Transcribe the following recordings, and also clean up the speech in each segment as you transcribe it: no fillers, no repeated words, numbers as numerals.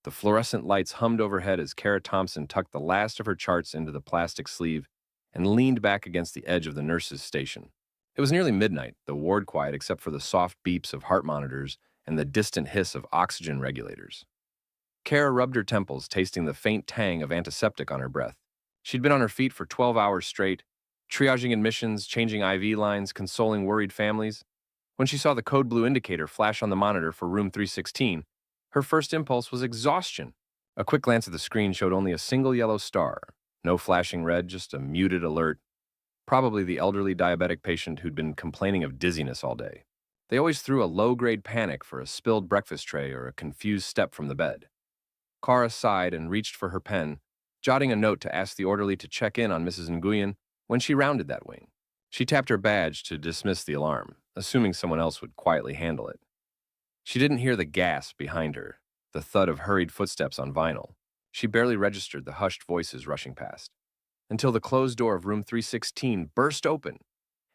The fluorescent lights hummed overhead as Kara Thompson tucked the last of her charts into the plastic sleeve and leaned back against the edge of the nurse's station. It was nearly midnight, the ward quiet except for the soft beeps of heart monitors and the distant hiss of oxygen regulators. Kara rubbed her temples, tasting the faint tang of antiseptic on her breath. She'd been on her feet for 12 hours straight, triaging admissions, changing IV lines, consoling worried families. When she saw the code blue indicator flash on the monitor for room 316, her first impulse was exhaustion. A quick glance at the screen showed only a single yellow star. No flashing red, just a muted alert. Probably the elderly diabetic patient who'd been complaining of dizziness all day. They always threw a low-grade panic for a spilled breakfast tray or a confused step from the bed. Kara sighed and reached for her pen, jotting a note to ask the orderly to check in on Mrs. Nguyen when she rounded that wing. She tapped her badge to dismiss the alarm, assuming someone else would quietly handle it. She didn't hear the gasp behind her, the thud of hurried footsteps on vinyl. She barely registered the hushed voices rushing past, until the closed door of room 316 burst open,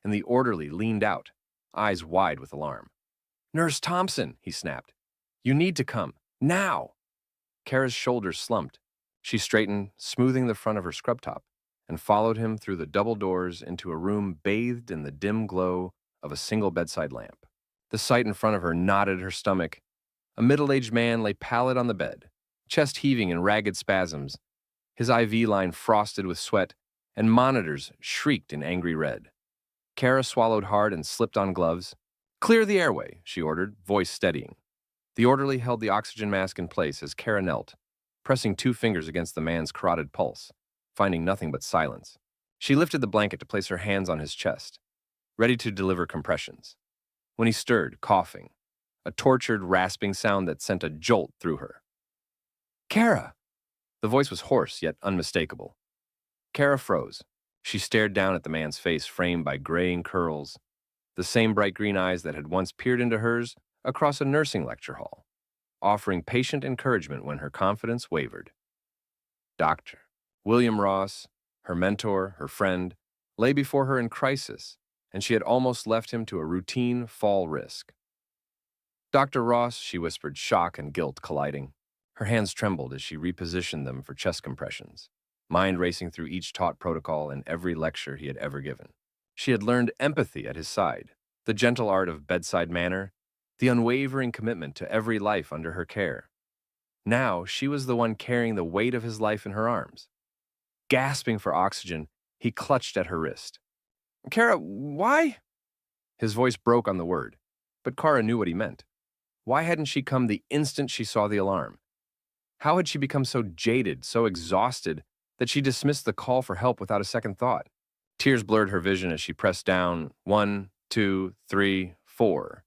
and the orderly leaned out, eyes wide with alarm. "Nurse Thompson," he snapped. "You need to come. Now!" Kara's shoulders slumped. She straightened, smoothing the front of her scrub top, and followed him through the double doors into a room bathed in the dim glow of a single bedside lamp. The sight in front of her knotted her stomach. A middle-aged man lay pallid on the bed, chest heaving in ragged spasms, his IV line frosted with sweat, and monitors shrieked in angry red. Kara swallowed hard and slipped on gloves. "Clear the airway," she ordered, voice steadying. The orderly held the oxygen mask in place as Kara knelt, pressing 2 fingers against the man's carotid pulse, finding nothing but silence. She lifted the blanket to place her hands on his chest, ready to deliver compressions. When he stirred, coughing, a tortured, rasping sound that sent a jolt through her. "Kara!" The voice was hoarse yet unmistakable. Kara froze. She stared down at the man's face framed by graying curls, the same bright green eyes that had once peered into hers across a nursing lecture hall, offering patient encouragement when her confidence wavered. Dr. William Ross, her mentor, her friend, lay before her in crisis, and she had almost left him to a routine fall risk. "Dr. Ross," she whispered, shock and guilt colliding. Her hands trembled as she repositioned them for chest compressions, mind racing through each taught protocol and every lecture he had ever given. She had learned empathy at his side, the gentle art of bedside manner, the unwavering commitment to every life under her care. Now she was the one carrying the weight of his life in her arms. Gasping for oxygen, he clutched at her wrist. "Kara, why?" His voice broke on the word, but Kara knew what he meant. Why hadn't she come the instant she saw the alarm? How had she become so jaded, so exhausted, that she dismissed the call for help without a second thought? Tears blurred her vision as she pressed down 1, 2, 3, 4.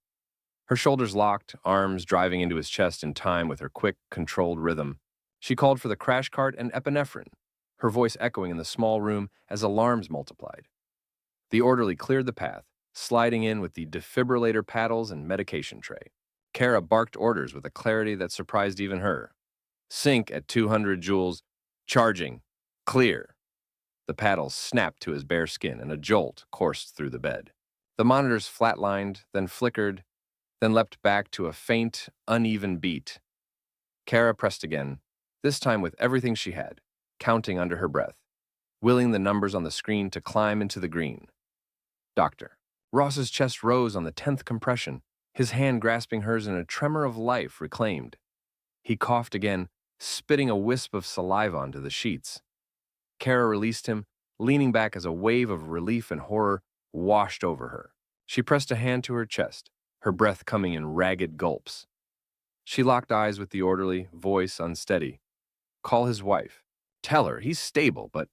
Her shoulders locked, arms driving into his chest in time with her quick, controlled rhythm. She called for the crash cart and epinephrine, her voice echoing in the small room as alarms multiplied. The orderly cleared the path, sliding in with the defibrillator paddles and medication tray. Kara barked orders with a clarity that surprised even her. "Sync at 200 joules, charging, clear." The paddles snapped to his bare skin and a jolt coursed through the bed. The monitors flatlined, then flickered, then leapt back to a faint, uneven beat. Kara pressed again, this time with everything she had, counting under her breath, willing the numbers on the screen to climb into the green. "Doctor." Ross's chest rose on the 10th compression, his hand grasping hers in a tremor of life reclaimed. He coughed again, spitting a wisp of saliva onto the sheets. Kara released him, leaning back as a wave of relief and horror washed over her. She pressed a hand to her chest, her breath coming in ragged gulps. She locked eyes with the orderly, voice unsteady. "Call his wife. Tell her he's stable, but—"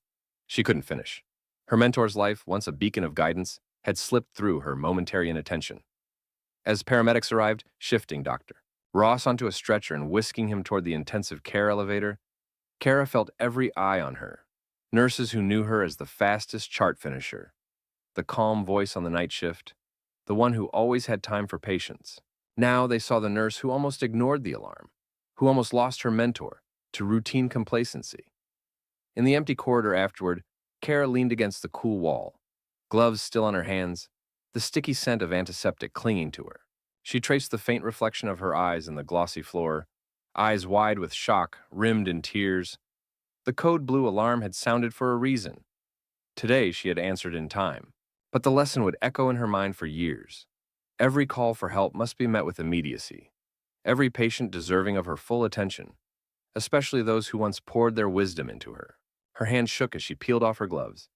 She couldn't finish. Her mentor's life, once a beacon of guidance, had slipped through her momentary inattention. As paramedics arrived, shifting Dr. Ross onto a stretcher and whisking him toward the intensive care elevator, Kara felt every eye on her. Nurses who knew her as the fastest chart finisher, the calm voice on the night shift, the one who always had time for patients. Now they saw the nurse who almost ignored the alarm, who almost lost her mentor to routine complacency. In the empty corridor afterward, Kara leaned against the cool wall, gloves still on her hands, the sticky scent of antiseptic clinging to her. She traced the faint reflection of her eyes in the glossy floor, eyes wide with shock, rimmed in tears. The code blue alarm had sounded for a reason. Today she had answered in time. But the lesson would echo in her mind for years. Every call for help must be met with immediacy. Every patient deserving of her full attention, especially those who once poured their wisdom into her. Her hand shook as she peeled off her gloves,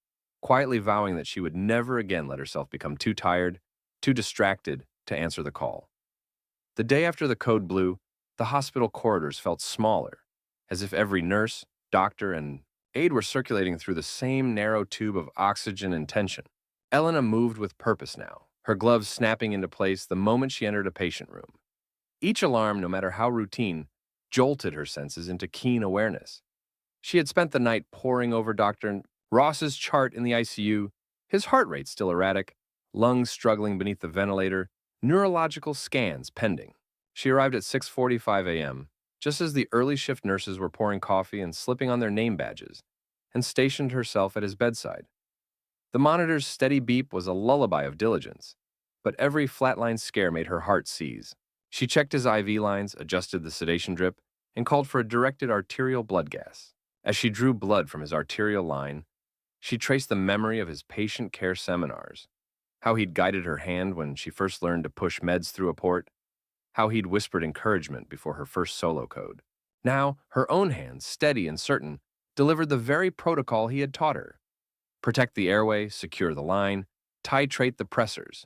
quietly vowing that she would never again let herself become too tired, too distracted to answer the call. The day after the code blew, the hospital corridors felt smaller, as if every nurse, doctor, and aide were circulating through the same narrow tube of oxygen and tension. Elena moved with purpose now, her gloves snapping into place the moment she entered a patient room. Each alarm, no matter how routine, jolted her senses into keen awareness. She had spent the night poring over Dr. Ross's chart in the ICU, his heart rate still erratic, lungs struggling beneath the ventilator, neurological scans pending. She arrived at 6:45 a.m., just as the early shift nurses were pouring coffee and slipping on their name badges, and stationed herself at his bedside. The monitor's steady beep was a lullaby of diligence, but every flatline scare made her heart seize. She checked his IV lines, adjusted the sedation drip, and called for a directed arterial blood gas. As she drew blood from his arterial line, she traced the memory of his patient care seminars, how he'd guided her hand when she first learned to push meds through a port, how he'd whispered encouragement before her first solo code. Now, her own hands, steady and certain, delivered the very protocol he had taught her. Protect the airway, secure the line, titrate the pressors.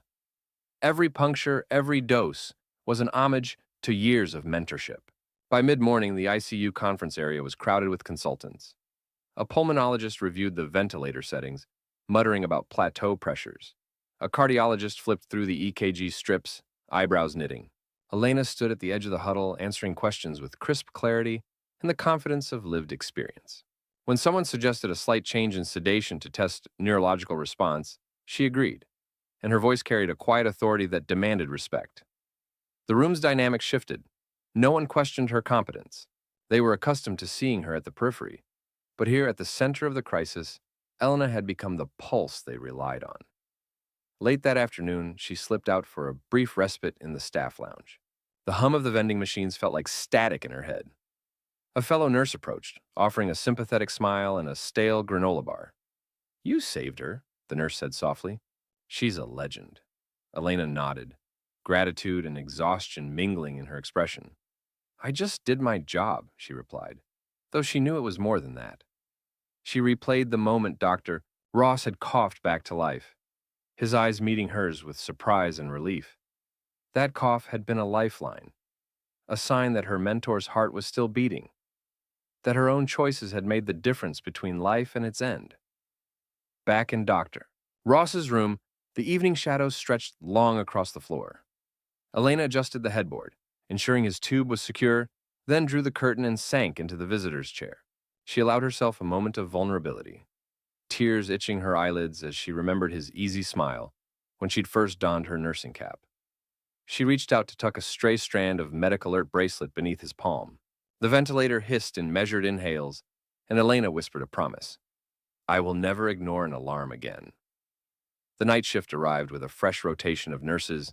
Every puncture, every dose was an homage to years of mentorship. By mid-morning, the ICU conference area was crowded with consultants. A pulmonologist reviewed the ventilator settings, muttering about plateau pressures. A cardiologist flipped through the EKG strips, eyebrows knitting. Elena stood at the edge of the huddle, answering questions with crisp clarity and the confidence of lived experience. When someone suggested a slight change in sedation to test neurological response, she agreed, and her voice carried a quiet authority that demanded respect. The room's dynamic shifted. No one questioned her competence. They were accustomed to seeing her at the periphery, but here at the center of the crisis, Elena had become the pulse they relied on. Late that afternoon, she slipped out for a brief respite in the staff lounge. The hum of the vending machines felt like static in her head. A fellow nurse approached, offering a sympathetic smile and a stale granola bar. "You saved her," the nurse said softly. "She's a legend." Elena nodded, gratitude and exhaustion mingling in her expression. "I just did my job," she replied, though she knew it was more than that. She replayed the moment Dr. Ross had coughed back to life, his eyes meeting hers with surprise and relief. That cough had been a lifeline, a sign that her mentor's heart was still beating, that her own choices had made the difference between life and its end. Back in Dr. Ross's room, the evening shadows stretched long across the floor. Elena adjusted the headboard, ensuring his tube was secure, then drew the curtain and sank into the visitor's chair. She allowed herself a moment of vulnerability, tears itching her eyelids as she remembered his easy smile when she'd first donned her nursing cap. She reached out to tuck a stray strand of Medic Alert bracelet beneath his palm. The ventilator hissed in measured inhales, and Elena whispered a promise. "I will never ignore an alarm again." The night shift arrived with a fresh rotation of nurses,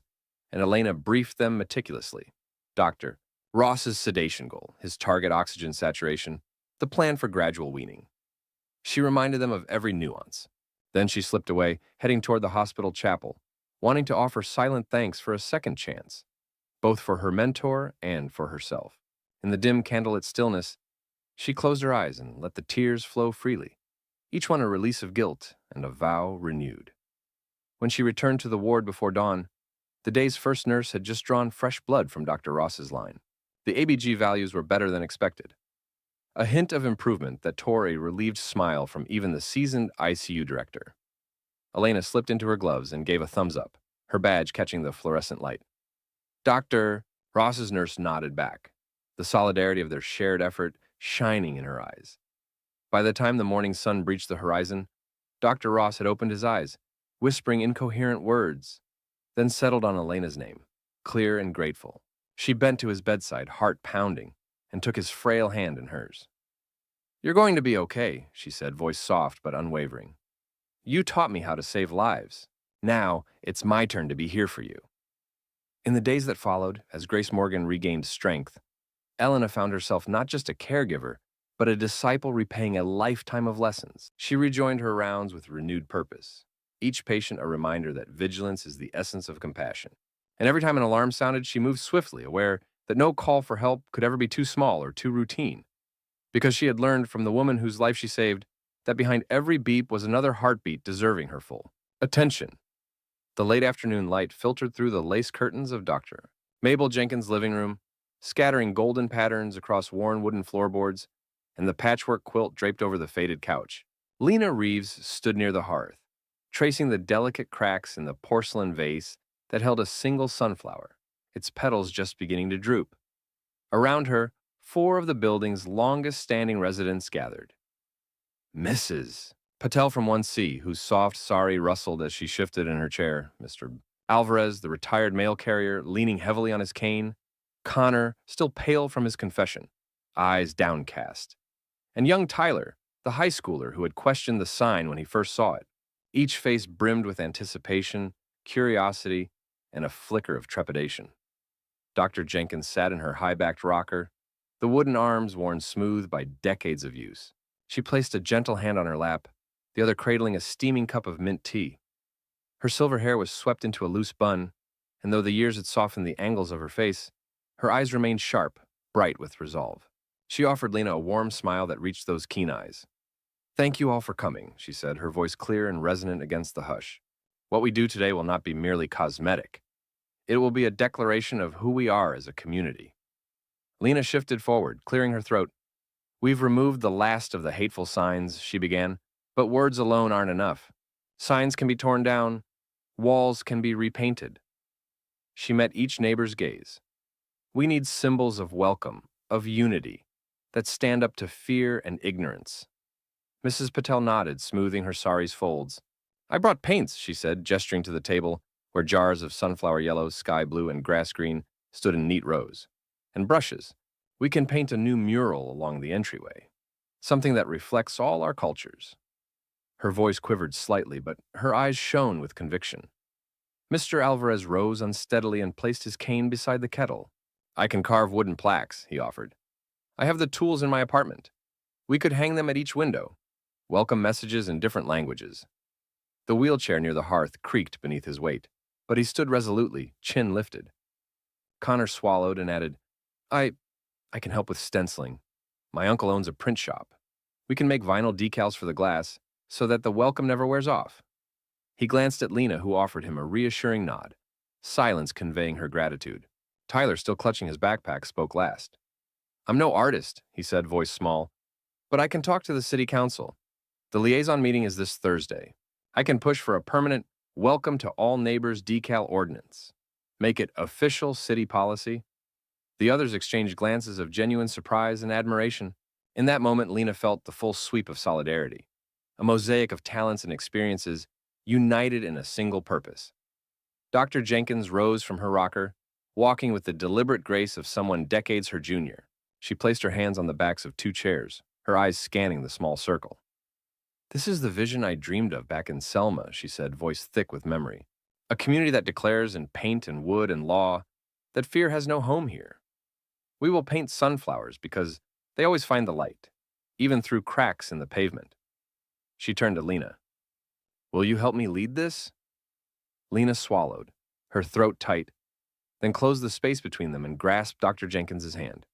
and Elena briefed them meticulously. Dr. Ross's sedation goal, his target oxygen saturation, the plan for gradual weaning. She reminded them of every nuance. Then she slipped away, heading toward the hospital chapel, wanting to offer silent thanks for a second chance, both for her mentor and for herself. In the dim candlelit stillness, she closed her eyes and let the tears flow freely, each one a release of guilt and a vow renewed. When she returned to the ward before dawn, the day's first nurse had just drawn fresh blood from Dr. Ross's line. The ABG values were better than expected, a hint of improvement that tore a relieved smile from even the seasoned ICU director. Elena slipped into her gloves and gave a thumbs up, her badge catching the fluorescent light. Dr. Ross's nurse nodded back, the solidarity of their shared effort shining in her eyes. By the time the morning sun breached the horizon, Dr. Ross had opened his eyes, whispering incoherent words, then settled on Elena's name, clear and grateful. She bent to his bedside, heart pounding, and took his frail hand in hers. "You're going to be okay," she said, voice soft but unwavering. "You taught me how to save lives. Now, it's my turn to be here for you." In the days that followed, as Grace Morgan regained strength, Elena found herself not just a caregiver, but a disciple repaying a lifetime of lessons. She rejoined her rounds with renewed purpose, each patient a reminder that vigilance is the essence of compassion. And every time an alarm sounded, she moved swiftly, aware that no call for help could ever be too small or too routine, because she had learned from the woman whose life she saved that behind every beep was another heartbeat deserving her full attention. The late afternoon light filtered through the lace curtains of Dr. Mabel Jenkins' living room, scattering golden patterns across worn wooden floorboards and the patchwork quilt draped over the faded couch. Lena Reeves stood near the hearth, tracing the delicate cracks in the porcelain vase that held a single sunflower, its petals just beginning to droop. Around her, 4 of the building's longest-standing residents gathered. Mrs. Patel from 1C, whose soft sari rustled as she shifted in her chair, Mr. Alvarez, the retired mail carrier, leaning heavily on his cane, Connor, still pale from his confession, eyes downcast, and young Tyler, the high schooler who had questioned the sign when he first saw it, each face brimmed with anticipation, curiosity, and a flicker of trepidation. Dr. Jenkins sat in her high-backed rocker, the wooden arms worn smooth by decades of use. She placed a gentle hand on her lap, the other cradling a steaming cup of mint tea. Her silver hair was swept into a loose bun, and though the years had softened the angles of her face, her eyes remained sharp, bright with resolve. She offered Lena a warm smile that reached those keen eyes. "Thank you all for coming," she said, her voice clear and resonant against the hush. "What we do today will not be merely cosmetic. It will be a declaration of who we are as a community." Lena shifted forward, clearing her throat. "We've removed the last of the hateful signs," she began, "but words alone aren't enough. Signs can be torn down, walls can be repainted." She met each neighbor's gaze. "We need symbols of welcome, of unity, that stand up to fear and ignorance." Mrs. Patel nodded, smoothing her sari's folds. "I brought paints," she said, gesturing to the table where jars of sunflower yellow, sky blue, and grass green stood in neat rows. "And brushes. We can paint a new mural along the entryway, something that reflects all our cultures." Her voice quivered slightly, but her eyes shone with conviction. Mr. Alvarez rose unsteadily and placed his cane beside the kettle. "I can carve wooden plaques," he offered. "I have the tools in my apartment. We could hang them at each window. Welcome messages in different languages." The wheelchair near the hearth creaked beneath his weight, but he stood resolutely, chin lifted. Connor swallowed and added, I can help with stenciling. My uncle owns a print shop. We can make vinyl decals for the glass so that the welcome never wears off." He glanced at Lena, who offered him a reassuring nod, silence conveying her gratitude. Tyler, still clutching his backpack, spoke last. "I'm no artist," he said, voice small, "but I can talk to the city council. The liaison meeting is this Thursday. I can push for a permanent welcome to all neighbors decal ordinance. Make it official city policy." The others exchanged glances of genuine surprise and admiration. In that moment, Lena felt the full sweep of solidarity, a mosaic of talents and experiences united in a single purpose. Dr. Jenkins rose from her rocker, walking with the deliberate grace of someone decades her junior. She placed her hands on the backs of 2 chairs, her eyes scanning the small circle. "This is the vision I dreamed of back in Selma," she said, voice thick with memory. "A community that declares in paint and wood and law that fear has no home here. We will paint sunflowers because they always find the light, even through cracks in the pavement." She turned to Lena. "Will you help me lead this?" Lena swallowed, her throat tight, then closed the space between them and grasped Dr. Jenkins's hand.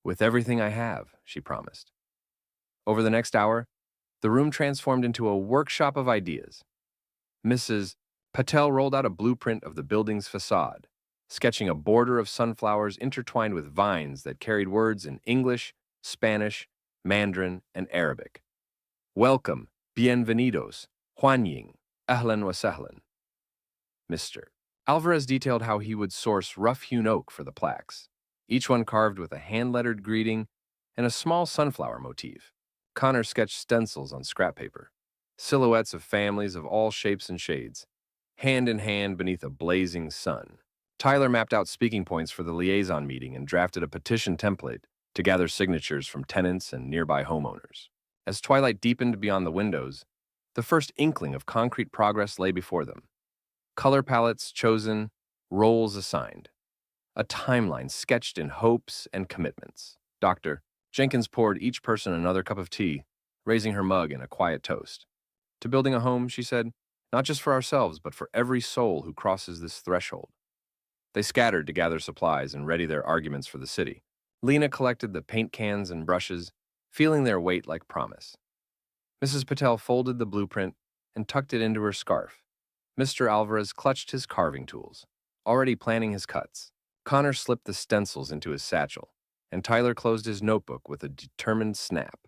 "With everything I have," she promised. Over the next hour, the room transformed into a workshop of ideas. Mrs. Patel rolled out a blueprint of the building's facade, sketching a border of sunflowers intertwined with vines that carried words in English, Spanish, Mandarin, and Arabic. "Welcome, bienvenidos, Huanying, ahlan wa sahlan." Mr. Alvarez detailed how he would source rough-hewn oak for the plaques, each one carved with a hand-lettered greeting and a small sunflower motif. Connor sketched stencils on scrap paper, silhouettes of families of all shapes and shades, hand in hand beneath a blazing sun. Tyler mapped out speaking points for the liaison meeting and drafted a petition template to gather signatures from tenants and nearby homeowners. As twilight deepened beyond the windows, the first inkling of concrete progress lay before them. Color palettes chosen, roles assigned. a timeline sketched in hopes and commitments. Dr. Jenkins poured each person another cup of tea, raising her mug in a quiet toast. To building a home, she said, not just for ourselves, but for every soul who crosses this threshold. They scattered to gather supplies and ready their arguments for the city. Lena collected the paint cans and brushes, feeling their weight like promise. Mrs. Patel folded the blueprint and tucked it into her scarf. Mr. Alvarez clutched his carving tools, already planning his cuts. Connor slipped the stencils into his satchel, and Tyler closed his notebook with a determined snap.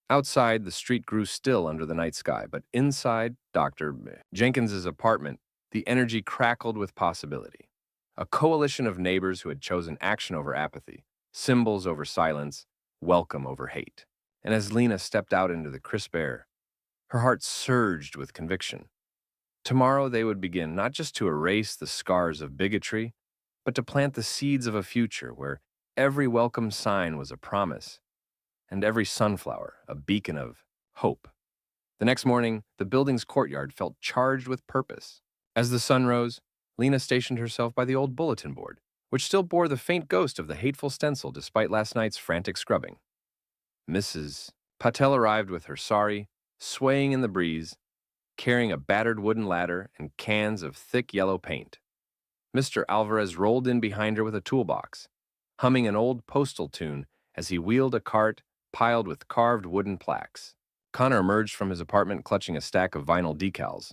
Outside, the street grew still under the night sky, but inside Dr. Jenkins's apartment, the energy crackled with possibility. A coalition of neighbors who had chosen action over apathy, symbols over silence, welcome over hate. And as Lena stepped out into the crisp air, her heart surged with conviction. Tomorrow they would begin not just to erase the scars of bigotry, but to plant the seeds of a future where every welcome sign was a promise, and every sunflower a beacon of hope. The next morning, the building's courtyard felt charged with purpose. As the sun rose, Lena stationed herself by the old bulletin board, which still bore the faint ghost of the hateful stencil despite last night's frantic scrubbing. Mrs. Patel arrived with her sari, swaying in the breeze, carrying a battered wooden ladder and cans of thick yellow paint. Mr. Alvarez rolled in behind her with a toolbox, humming an old postal tune as he wheeled a cart piled with carved wooden plaques. Connor emerged from his apartment clutching a stack of vinyl decals,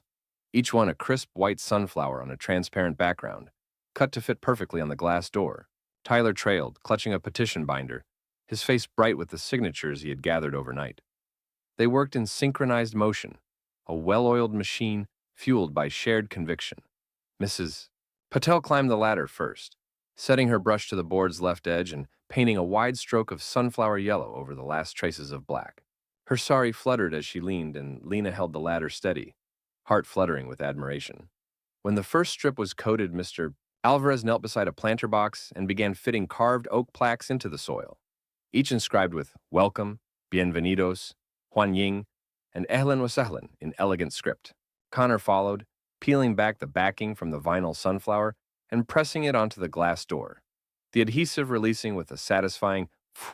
each one a crisp white sunflower on a transparent background, cut to fit perfectly on the glass door. Tyler trailed, clutching a petition binder, his face bright with the signatures he had gathered overnight. They worked in synchronized motion, a well-oiled machine fueled by shared conviction. Mrs. Patel climbed the ladder first, setting her brush to the board's left edge and painting a wide stroke of sunflower yellow over the last traces of black. Her sari fluttered as she leaned, and Lena held the ladder steady, heart fluttering with admiration. When the first strip was coated, Mr. Alvarez knelt beside a planter box and began fitting carved oak plaques into the soil, each inscribed with Welcome, Bienvenidos, Huan Ying, and Ehlan wa Sahlan in elegant script. Connor followed, peeling back the backing from the vinyl sunflower and pressing it onto the glass door, the adhesive releasing with a satisfying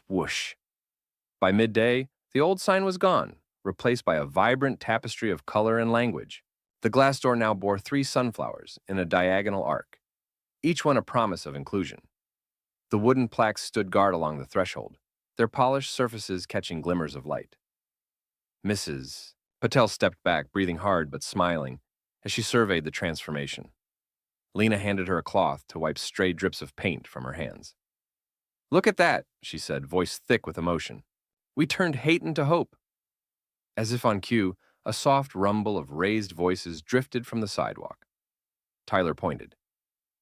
whoosh. By midday, the old sign was gone, replaced by a vibrant tapestry of color and language. The glass door now bore 3 sunflowers in a diagonal arc, each one a promise of inclusion. The wooden plaques stood guard along the threshold, their polished surfaces catching glimmers of light. Mrs. Patel stepped back, breathing hard but smiling, as she surveyed the transformation. Lena handed her a cloth to wipe stray drips of paint from her hands. "Look at that," she said, voice thick with emotion. "We turned hate into hope." As if on cue, a soft rumble of raised voices drifted from the sidewalk. Tyler pointed.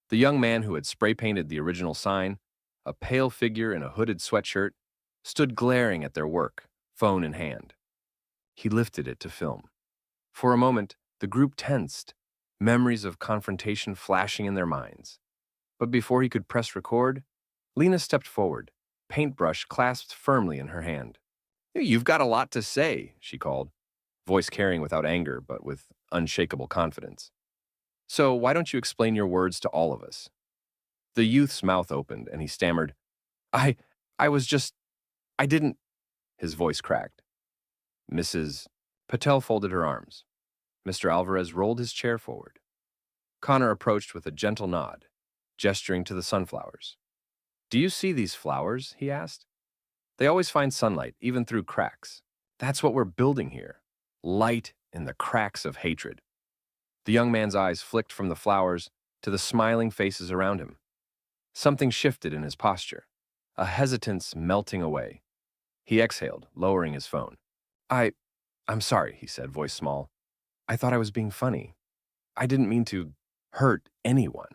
The young man who had spray-painted the original sign, a pale figure in a hooded sweatshirt, stood glaring at their work, phone in hand. He lifted it to film. For a moment, the group tensed, memories of confrontation flashing in their minds. But before he could press record, Lena stepped forward, paintbrush clasped firmly in her hand. "You've got a lot to say," she called, voice carrying without anger but with unshakable confidence. "So why don't you explain your words to all of us?" The youth's mouth opened and he stammered, I didn't." His voice cracked. Mrs. Patel folded her arms. Mr. Alvarez rolled his chair forward. Connor approached with a gentle nod, gesturing to the sunflowers. "Do you see these flowers?" he asked. "They always find sunlight, even through cracks. That's what we're building here. Light in the cracks of hatred." The young man's eyes flicked from the flowers to the smiling faces around him. Something shifted in his posture, a hesitance melting away. He exhaled, lowering his phone. I'm sorry," he said, voice small. "I thought I was being funny. I didn't mean to hurt anyone."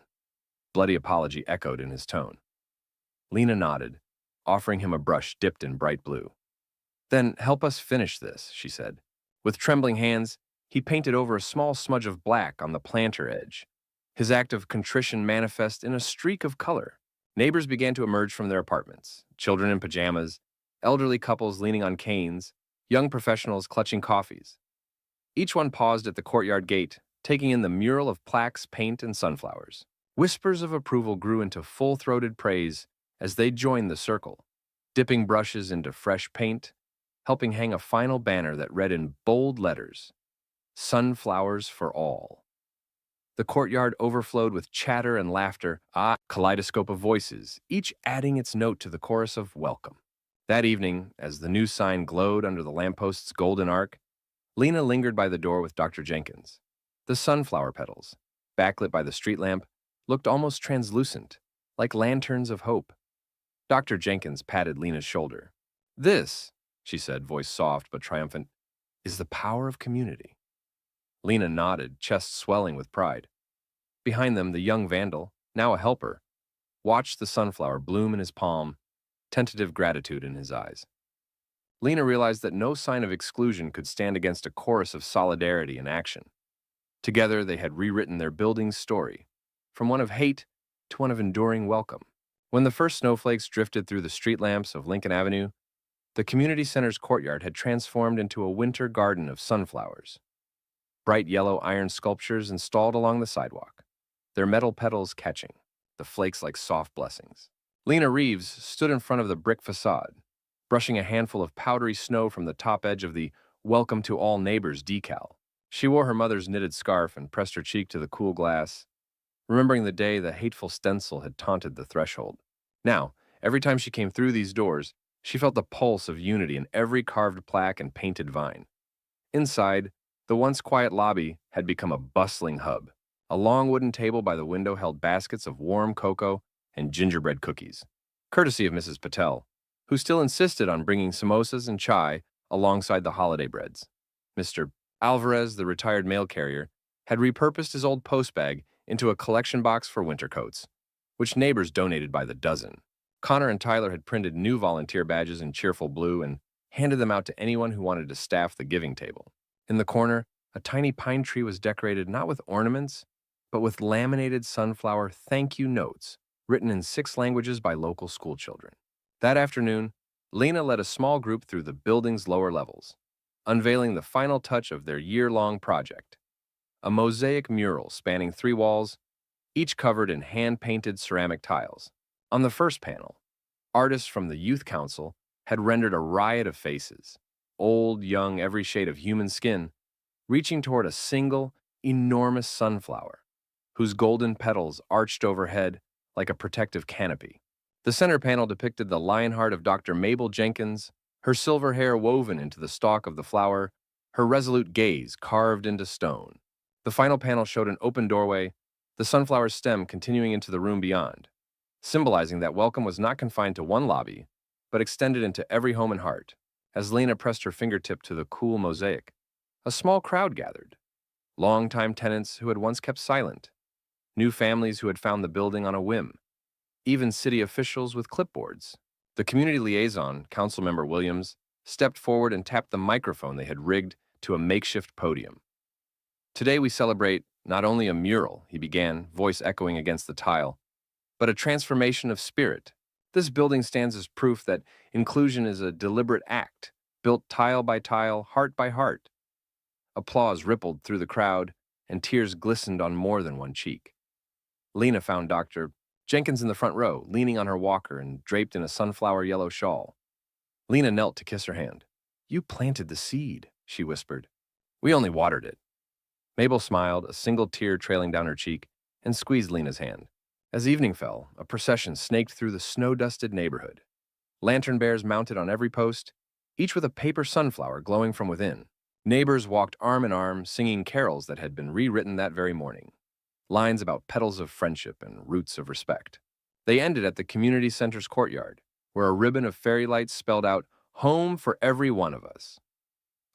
Bloody apology echoed in his tone. Lena nodded, offering him a brush dipped in bright blue. "Then help us finish this," she said. With trembling hands, he painted over a small smudge of black on the planter edge, his act of contrition manifest in a streak of color. Neighbors began to emerge from their apartments, children in pajamas, elderly couples leaning on canes, young professionals clutching coffees. Each one paused at the courtyard gate, taking in the mural of plaques, paint, and sunflowers. Whispers of approval grew into full-throated praise as they joined the circle, dipping brushes into fresh paint, helping hang a final banner that read in bold letters, "Sunflowers for All." The courtyard overflowed with chatter and laughter, a kaleidoscope of voices, each adding its note to the chorus of welcome. That evening, as the new sign glowed under the lamppost's golden arc, Lena lingered by the door with Dr. Jenkins. The sunflower petals, backlit by the street lamp, looked almost translucent, like lanterns of hope. Dr. Jenkins patted Lena's shoulder. "This," she said, voice soft but triumphant, "is the power of community." Lena nodded, chest swelling with pride. Behind them, the young vandal, now a helper, watched the sunflower bloom in his palm, tentative gratitude in his eyes. Lena realized that no sign of exclusion could stand against a chorus of solidarity and action. Together, they had rewritten their building's story, from one of hate to one of enduring welcome. When the first snowflakes drifted through the street lamps of Lincoln Avenue, the community center's courtyard had transformed into a winter garden of sunflowers. Bright yellow iron sculptures installed along the sidewalk, their metal petals catching, the flakes like soft blessings. Lena Reeves stood in front of the brick facade, brushing a handful of powdery snow from the top edge of the "Welcome to All Neighbors" decal. She wore her mother's knitted scarf and pressed her cheek to the cool glass, remembering the day the hateful stencil had taunted the threshold. Now, every time she came through these doors, she felt the pulse of unity in every carved plaque and painted vine. Inside, the once quiet lobby had become a bustling hub. A long wooden table by the window held baskets of warm cocoa and gingerbread cookies, courtesy of Mrs. Patel, who still insisted on bringing samosas and chai alongside the holiday breads. Mr. Alvarez, the retired mail carrier, had repurposed his old postbag into a collection box for winter coats, which neighbors donated by the dozen. Connor and Tyler had printed new volunteer badges in cheerful blue and handed them out to anyone who wanted to staff the giving table. In the corner, a tiny pine tree was decorated not with ornaments, but with laminated sunflower thank you notes written in 6 languages by local schoolchildren. That afternoon, Lena led a small group through the building's lower levels, unveiling the final touch of their year-long project, a mosaic mural spanning 3 walls, each covered in hand-painted ceramic tiles. On the first panel, artists from the Youth Council had rendered a riot of faces, old, young, every shade of human skin, reaching toward a single, enormous sunflower, whose golden petals arched overhead like a protective canopy. The center panel depicted the lion heart of Dr. Mabel Jenkins, her silver hair woven into the stalk of the flower, her resolute gaze carved into stone. The final panel showed an open doorway, the sunflower stem continuing into the room beyond, symbolizing that welcome was not confined to one lobby, but extended into every home and heart. As Lena pressed her fingertip to the cool mosaic, a small crowd gathered. Longtime tenants who had once kept silent, new families who had found the building on a whim, even city officials with clipboards. The community liaison, Councilmember Williams, stepped forward and tapped the microphone they had rigged to a makeshift podium. "Today we celebrate not only a mural," he began, voice echoing against the tile, "but a transformation of spirit. This building stands as proof that inclusion is a deliberate act, built tile by tile, heart by heart." Applause rippled through the crowd, and tears glistened on more than one cheek. Lena found Dr. Jenkins in the front row, leaning on her walker and draped in a sunflower yellow shawl. Lena knelt to kiss her hand. "You planted the seed," she whispered. "We only watered it." Mabel smiled, a single tear trailing down her cheek, and squeezed Lena's hand. As evening fell, a procession snaked through the snow-dusted neighborhood. Lantern bears mounted on every post, each with a paper sunflower glowing from within. Neighbors walked arm in arm, singing carols that had been rewritten that very morning, lines about petals of friendship and roots of respect. They ended at the community center's courtyard, where a ribbon of fairy lights spelled out, "Home for every one of us."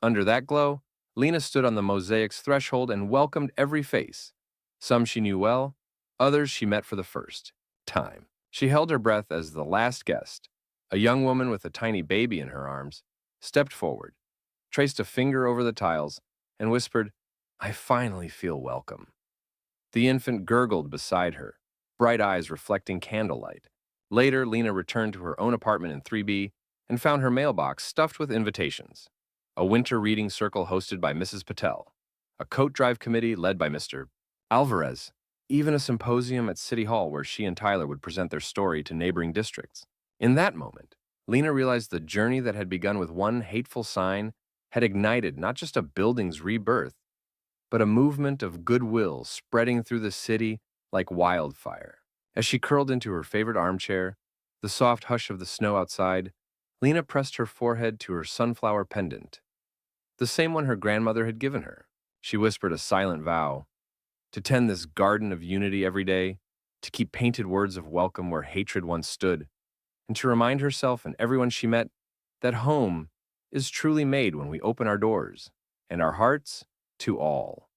Under that glow, Lena stood on the mosaic's threshold and welcomed every face. Some she knew well, others she met for the first time. She held her breath as the last guest, a young woman with a tiny baby in her arms, stepped forward, traced a finger over the tiles, and whispered, "I finally feel welcome." The infant gurgled beside her, bright eyes reflecting candlelight. Later, Lena returned to her own apartment in 3B and found her mailbox stuffed with invitations. A winter reading circle hosted by Mrs. Patel, a coat drive committee led by Mr. Alvarez, even a symposium at City Hall where she and Tyler would present their story to neighboring districts. In that moment, Lena realized the journey that had begun with one hateful sign had ignited not just a building's rebirth, but a movement of goodwill spreading through the city like wildfire. As she curled into her favorite armchair, the soft hush of the snow outside, Lena pressed her forehead to her sunflower pendant, the same one her grandmother had given her. She whispered a silent vow to tend this garden of unity every day, to keep painted words of welcome where hatred once stood, and to remind herself and everyone she met that home is truly made when we open our doors and our hearts to all.